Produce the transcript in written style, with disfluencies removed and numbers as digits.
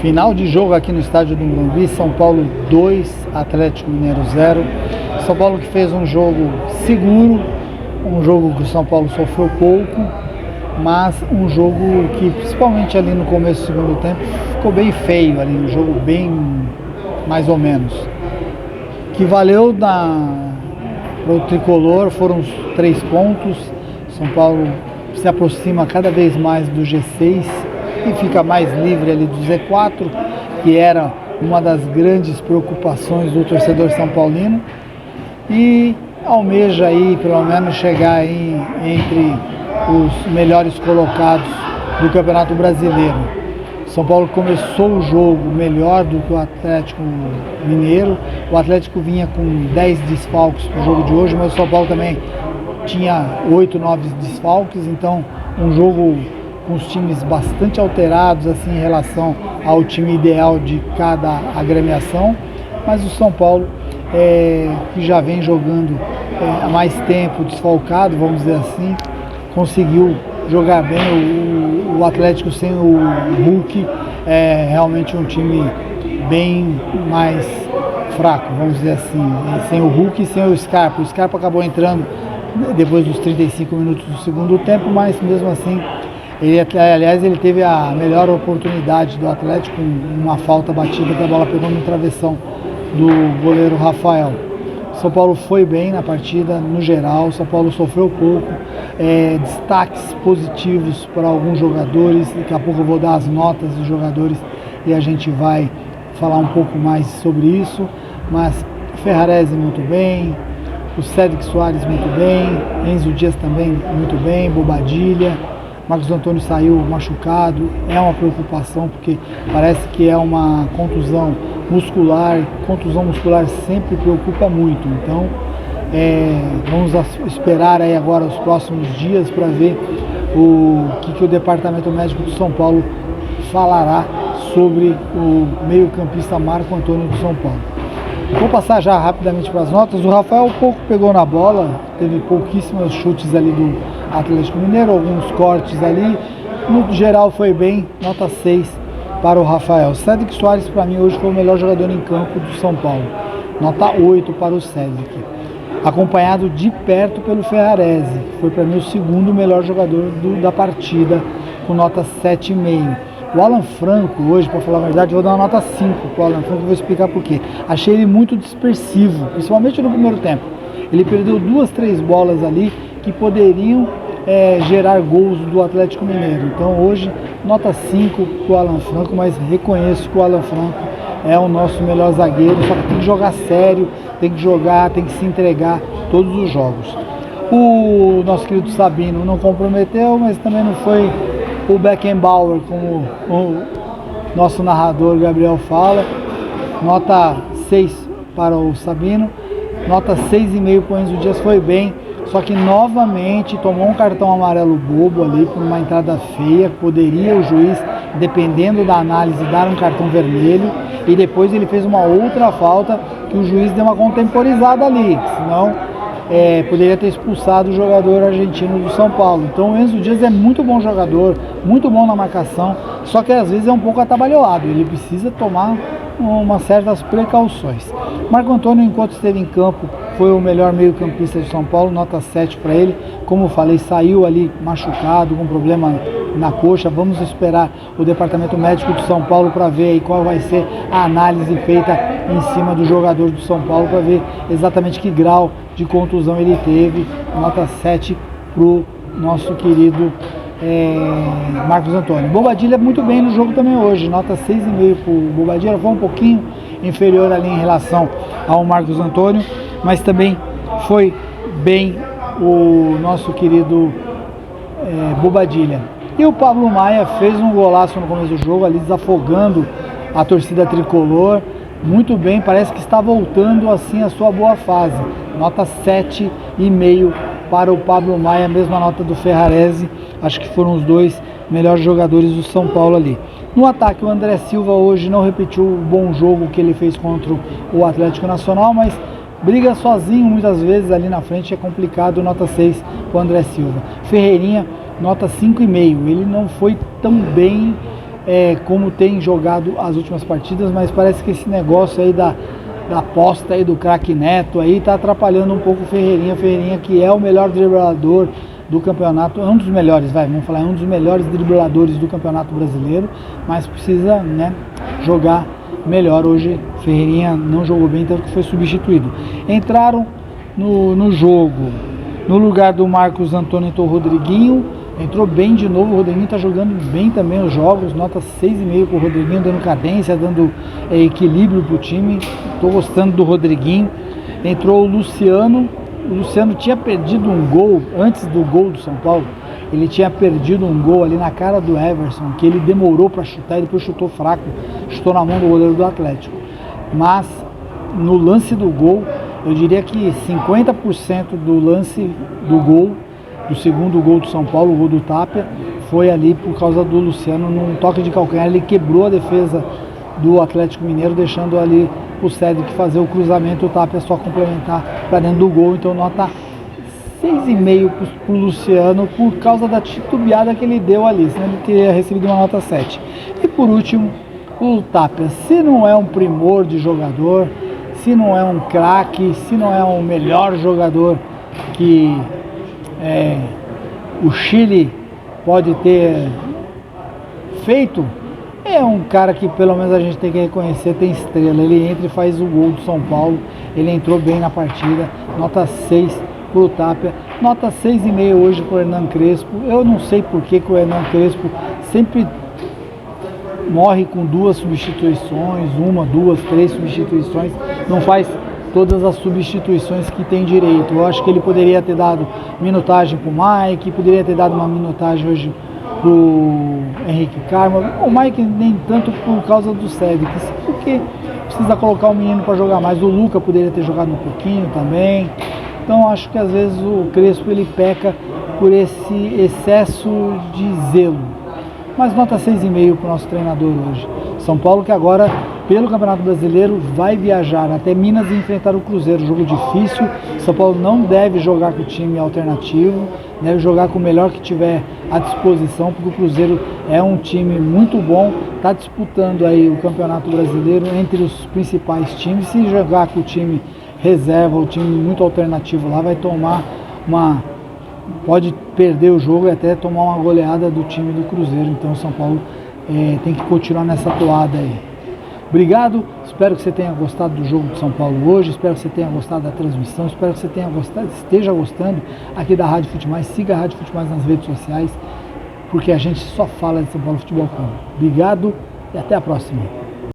Final de jogo aqui no estádio do Morumbi, São Paulo 2, Atlético Mineiro 0. São Paulo que fez um jogo seguro, um jogo que o São Paulo sofreu pouco, mas um jogo que principalmente ali no começo do segundo tempo ficou bem feio ali, um jogo bem mais ou menos. Que valeu para o tricolor foram os 3 pontos. São Paulo se aproxima cada vez mais do G6 e fica mais livre ali do Z4, que era uma das grandes preocupações do torcedor são paulino, e almeja aí pelo menos chegar aí entre os melhores colocados do Campeonato Brasileiro. São Paulo começou o jogo melhor do que o Atlético Mineiro. O Atlético vinha com 10 desfalques para o jogo de hoje, mas o São Paulo também tinha 8, 9 desfalques, então um jogo com os times bastante alterados assim em relação ao time ideal de cada agremiação, mas o São Paulo que já vem jogando há mais tempo desfalcado, vamos dizer assim, conseguiu jogar bem. O Atlético sem o Hulk é realmente um time bem mais fraco, vamos dizer assim, sem o Hulk e sem o Scarpa. O Scarpa acabou entrando depois dos 35 minutos do segundo tempo, mas mesmo assim ele teve a melhor oportunidade do Atlético, uma falta batida que a bola pegou no travessão do goleiro Rafael. São Paulo foi bem na partida, no geral. São Paulo sofreu pouco, destaques positivos para alguns jogadores. Daqui a pouco eu vou dar as notas dos jogadores e a gente vai falar um pouco mais sobre isso. Mas Ferrarese muito bem, o Cédric Soares muito bem, Enzo Dias também muito bem, Bobadilha. Marcos Antônio saiu machucado, é uma preocupação porque parece que é uma contusão muscular. Contusão muscular sempre preocupa muito, então vamos esperar aí agora os próximos dias para ver o que o Departamento Médico de São Paulo falará sobre o meio-campista Marco Antônio do São Paulo. Vou passar já rapidamente para as notas. O Rafael pouco pegou na bola, teve pouquíssimos chutes ali do Atlético Mineiro, alguns cortes ali. No geral foi bem, nota 6 para o Rafael. Cédric Soares para mim hoje foi o melhor jogador em campo do São Paulo, nota 8 para o Cédric. Acompanhado de perto pelo Ferrarese, que foi para mim o segundo melhor jogador da partida, com nota 7,5. O Alan Franco hoje, para falar a verdade, eu vou dar uma nota 5 para o Alan Franco, vou explicar por quê. Achei ele muito dispersivo, principalmente no primeiro tempo. Ele perdeu 2, 3 bolas ali que poderiam gerar gols do Atlético Mineiro. Então hoje, nota 5 para o Alan Franco, mas reconheço que o Alan Franco é o nosso melhor zagueiro, só que tem que jogar sério, tem que jogar, tem que se entregar todos os jogos. O nosso querido Sabino não comprometeu, mas também não foi o Beckenbauer, como o nosso narrador Gabriel fala. Nota 6 para o Sabino, nota 6,5 para o Enzo Dias, foi bem, só que novamente tomou um cartão amarelo bobo ali por uma entrada feia. Poderia o juiz, dependendo da análise, dar um cartão vermelho, e depois ele fez uma outra falta que o juiz deu uma contemporizada ali, senão poderia ter expulsado o jogador argentino do São Paulo. Então o Enzo Dias é muito bom jogador, muito bom na marcação, só que às vezes é um pouco atabalhoado, ele precisa tomar umas certas precauções. Marco Antônio, enquanto esteve em campo, foi o melhor meio-campista de São Paulo, nota 7 para ele. Como eu falei, saiu ali machucado, com problema na coxa. Vamos esperar o Departamento Médico de São Paulo para ver aí qual vai ser a análise feita em cima do jogador do São Paulo, para ver exatamente que grau de contusão ele teve. Nota 7 para o nosso querido Marcos Antônio. Bobadilha muito bem no jogo também hoje, nota 6,5 para o Bobadilha. Foi um pouquinho inferior ali em relação ao Marcos Antônio, mas também foi bem o nosso querido Bobadilha. E o Pablo Maia fez um golaço no começo do jogo, ali desafogando a torcida tricolor. Muito bem, parece que está voltando assim a sua boa fase. Nota 7,5 para o Pablo Maia, mesma nota do Ferrarese. Acho que foram os 2 melhores jogadores do São Paulo ali. No ataque, o André Silva hoje não repetiu o bom jogo que ele fez contra o Atlético Nacional, mas briga sozinho muitas vezes ali na frente, é complicado. Nota 6 para o André Silva. Ferreirinha, nota 5,5. Ele não foi tão bem como tem jogado as últimas partidas, mas parece que esse negócio aí da aposta aí do craque Neto aí tá atrapalhando um pouco o Ferreirinha, que é o melhor driblador do campeonato, é um dos melhores, vamos falar, é um dos melhores dribladores do campeonato brasileiro, mas precisa, né, jogar melhor. Hoje Ferreirinha não jogou bem, tanto que foi substituído. Entraram no jogo, no lugar do Marcos Antônio, entrou o Rodriguinho, entrou bem de novo. O Rodriguinho está jogando bem também os jogos, nota 6,5 para o Rodriguinho, dando cadência, dando equilíbrio para o time. Estou gostando do Rodriguinho. Entrou o Luciano tinha perdido um gol, antes do gol do São Paulo, ele tinha perdido um gol ali na cara do Everson, que ele demorou para chutar e depois chutou fraco, chutou na mão do goleiro do Atlético. Mas no lance do gol, eu diria que 50% do lance do gol, do segundo gol do São Paulo, o gol do Tapia, foi ali por causa do Luciano, num toque de calcanhar. Ele quebrou a defesa do Atlético Mineiro, deixando ali o Cédric fazer o cruzamento, o Tapia só complementar para dentro do gol. Então nota 6,5 para o Luciano, por causa da titubeada que ele deu ali, senão ele teria recebido uma nota 7. E por último, o Tapia. Se não é um primor de jogador, se não é um craque, se não é o melhor jogador que o Chile pode ter feito, é um cara que pelo menos a gente tem que reconhecer, tem estrela. Ele entra e faz o gol do São Paulo, ele entrou bem na partida, nota 6 para o Tapia, nota 6,5 hoje para o Hernan Crespo. Eu não sei por que o Hernan Crespo sempre morre com 2 substituições, 1, 2, 3 substituições, não faz todas as substituições que tem direito. Eu acho que ele poderia ter dado minutagem para o Mike, poderia ter dado uma minutagem hoje para o Henrique Carmo. O Mike nem tanto por causa do Cédric, porque precisa colocar o menino para jogar mais. O Luca poderia ter jogado um pouquinho também. Então acho que às vezes o Crespo ele peca por esse excesso de zelo. Mas nota 6,5 para o nosso treinador hoje. São Paulo que agora, pelo Campeonato Brasileiro, vai viajar até Minas e enfrentar o Cruzeiro. Jogo difícil. São Paulo não deve jogar com o time alternativo, deve jogar com o melhor que tiver à disposição, porque o Cruzeiro é um time muito bom, está disputando aí o Campeonato Brasileiro entre os principais times. Se jogar com o time reserva, o time muito alternativo lá, vai tomar pode perder o jogo e até tomar uma goleada do time do Cruzeiro. Então o São Paulo tem que continuar nessa toada aí. Obrigado, espero que você tenha gostado do jogo de São Paulo hoje, espero que você tenha gostado da transmissão, espero que você esteja gostando aqui da Rádio Futemais. Siga a Rádio Futemais nas redes sociais, porque a gente só fala de São Paulo Futebol Clube. Obrigado e até a próxima.